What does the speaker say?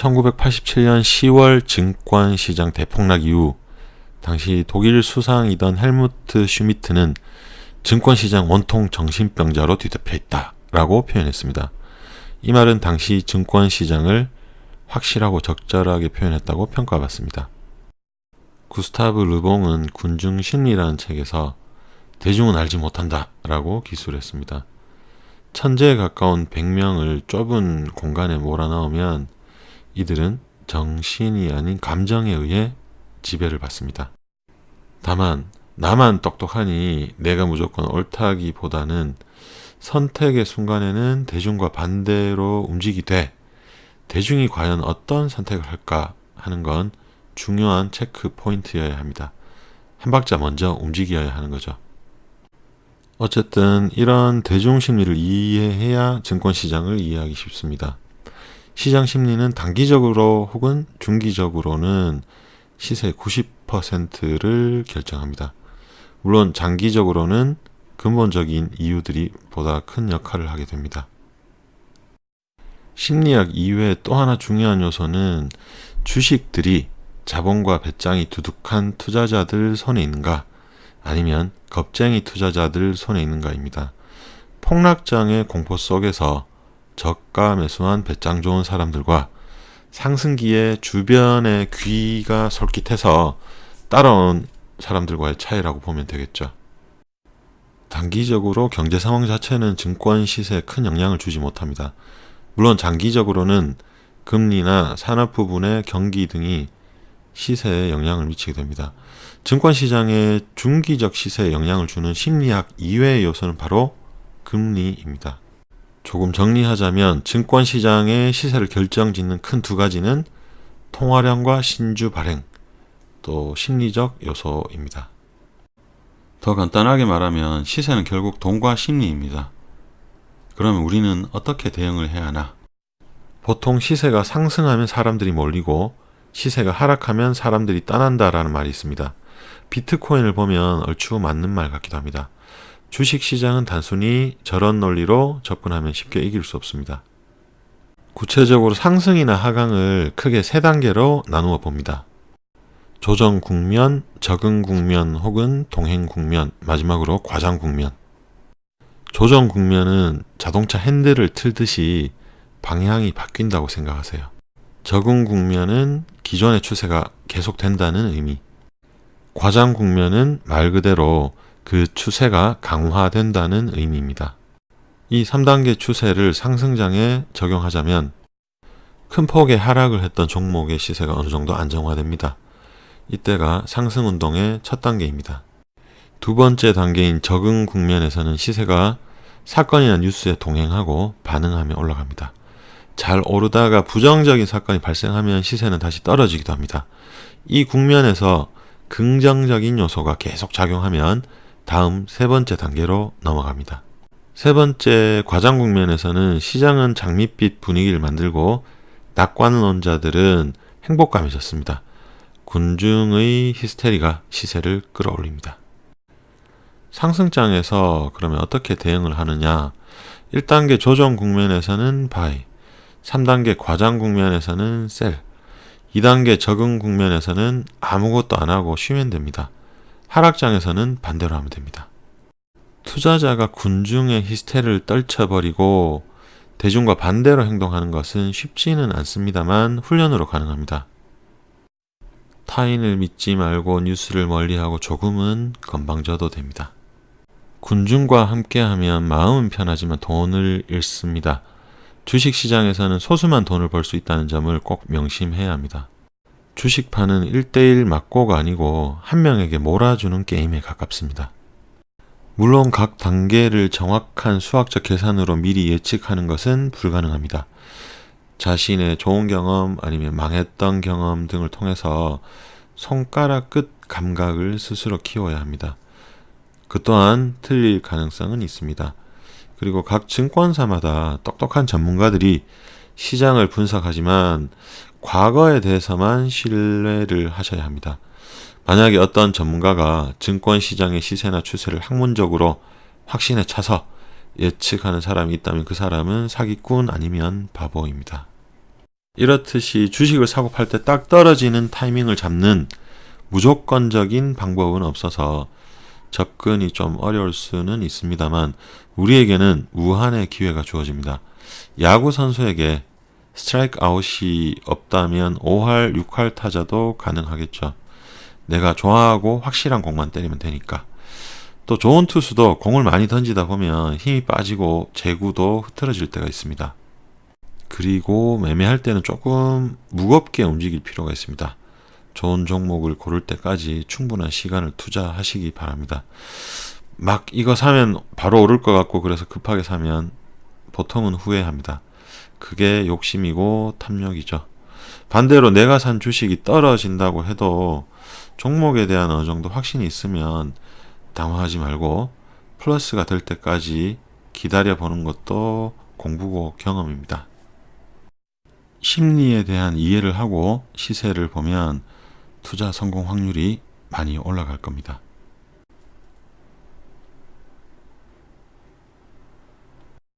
1987년 10월 증권시장 대폭락 이후 당시 독일 수상이던 헬무트 슈미트는 증권시장 온통 정신병자로 뒤덮여 있다 라고 표현했습니다. 이 말은 당시 증권시장을 확실하고 적절하게 표현했다고 평가받습니다. 구스타브 르봉은 군중심리라는 책에서 대중은 알지 못한다 라고 기술했습니다. 천재에 가까운 100명을 좁은 공간에 몰아넣으면 이들은 정신이 아닌 감정에 의해 지배를 받습니다. 다만 나만 똑똑하니 내가 무조건 옳다기보다는 선택의 순간에는 대중과 반대로 움직이되 대중이 과연 어떤 선택을 할까 하는 건 중요한 체크 포인트여야 합니다. 한 박자 먼저 움직여야 하는 거죠. 어쨌든 이런 대중심리를 이해해야 증권시장을 이해하기 쉽습니다. 시장 심리는 단기적으로 혹은 중기적으로는 시세의 90%를 결정합니다. 물론 장기적으로는 근본적인 이유들이 보다 큰 역할을 하게 됩니다. 심리학 이외에 또 하나 중요한 요소는 주식들이 자본과 배짱이 두둑한 투자자들 손에 있는가 아니면 겁쟁이 투자자들 손에 있는가입니다. 폭락장의 공포 속에서 저가 매수한 배짱 좋은 사람들과 상승기에 주변에 귀가 솔깃해서 따라온 사람들과의 차이라고 보면 되겠죠. 단기적으로 경제 상황 자체는 증권 시세에 큰 영향을 주지 못합니다. 물론 장기적으로는 금리나 산업 부분의 경기 등이 시세에 영향을 미치게 됩니다. 증권시장의 중기적 시세에 영향을 주는 심리학 이외의 요소는 바로 금리입니다. 조금 정리하자면 증권시장의 시세를 결정짓는 큰 두 가지는 통화량과 신주 발행, 또 심리적 요소입니다. 더 간단하게 말하면 시세는 결국 돈과 심리입니다. 그러면 우리는 어떻게 대응을 해야 하나? 보통 시세가 상승하면 사람들이 몰리고 시세가 하락하면 사람들이 떠난다라는 말이 있습니다. 비트코인을 보면 얼추 맞는 말 같기도 합니다. 주식시장은 단순히 저런 논리로 접근하면 쉽게 이길 수 없습니다. 구체적으로 상승이나 하강을 크게 세 단계로 나누어 봅니다. 조정 국면, 적응 국면 혹은 동행 국면, 마지막으로 과장 국면. 조정 국면은 자동차 핸들을 틀듯이 방향이 바뀐다고 생각하세요. 적응 국면은 기존의 추세가 계속된다는 의미. 과장 국면은 말 그대로 그 추세가 강화된다는 의미입니다. 이 3단계 추세를 상승장에 적용하자면 큰 폭의 하락을 했던 종목의 시세가 어느 정도 안정화됩니다. 이때가 상승운동의 첫 단계입니다. 두 번째 단계인 적응 국면에서는 시세가 사건이나 뉴스에 동행하고 반응하며 올라갑니다. 잘 오르다가 부정적인 사건이 발생하면 시세는 다시 떨어지기도 합니다. 이 국면에서 긍정적인 요소가 계속 작용하면 다음 세 번째 단계로 넘어갑니다. 세 번째 과장 국면에서는 시장은 장밋빛 분위기를 만들고 낙관론자들은 행복감에 젖습니다. 군중의 히스테리가 시세를 끌어올립니다. 상승장에서 그러면 어떻게 대응을 하느냐? 1단계 조정 국면에서는 바이, 3단계 과장 국면에서는 셀, 2단계 적응 국면에서는 아무것도 안 하고 쉬면 됩니다. 하락장에서는 반대로 하면 됩니다. 투자자가 군중의 히스테리를 떨쳐버리고 대중과 반대로 행동하는 것은 쉽지는 않습니다만 훈련으로 가능합니다. 타인을 믿지 말고 뉴스를 멀리하고 조금은 건방져도 됩니다. 군중과 함께하면 마음은 편하지만 돈을 잃습니다. 주식시장에서는 소수만 돈을 벌 수 있다는 점을 꼭 명심해야 합니다. 주식판은 1대1 맞고가 아니고 한 명에게 몰아주는 게임에 가깝습니다. 물론 각 단계를 정확한 수학적 계산으로 미리 예측하는 것은 불가능합니다. 자신의 좋은 경험 아니면 망했던 경험 등을 통해서 손가락 끝 감각을 스스로 키워야 합니다. 그 또한 틀릴 가능성은 있습니다. 그리고 각 증권사마다 똑똑한 전문가들이 시장을 분석하지만 과거에 대해서만 신뢰를 하셔야 합니다. 만약에 어떤 전문가가 증권시장의 시세나 추세를 학문적으로 확신에 차서 예측하는 사람이 있다면 그 사람은 사기꾼 아니면 바보입니다. 이렇듯이 주식을 사고 팔 때 딱 떨어지는 타이밍을 잡는 무조건적인 방법은 없어서 접근이 좀 어려울 수는 있습니다만 우리에게는 무한의 기회가 주어집니다. 야구 선수에게 스트라이크 아웃이 없다면 5할, 6할 타자도 가능하겠죠. 내가 좋아하고 확실한 공만 때리면 되니까. 또 좋은 투수도 공을 많이 던지다 보면 힘이 빠지고 제구도 흐트러질 때가 있습니다. 그리고 매매할 때는 조금 무겁게 움직일 필요가 있습니다. 좋은 종목을 고를 때까지 충분한 시간을 투자하시기 바랍니다. 막 이거 사면 바로 오를 것 같고 그래서 급하게 사면 보통은 후회합니다. 그게 욕심이고 탐욕이죠. 반대로 내가 산 주식이 떨어진다고 해도 종목에 대한 어느 정도 확신이 있으면 당황하지 말고 플러스가 될 때까지 기다려 보는 것도 공부고 경험입니다. 심리에 대한 이해를 하고 시세를 보면 투자 성공 확률이 많이 올라갈 겁니다.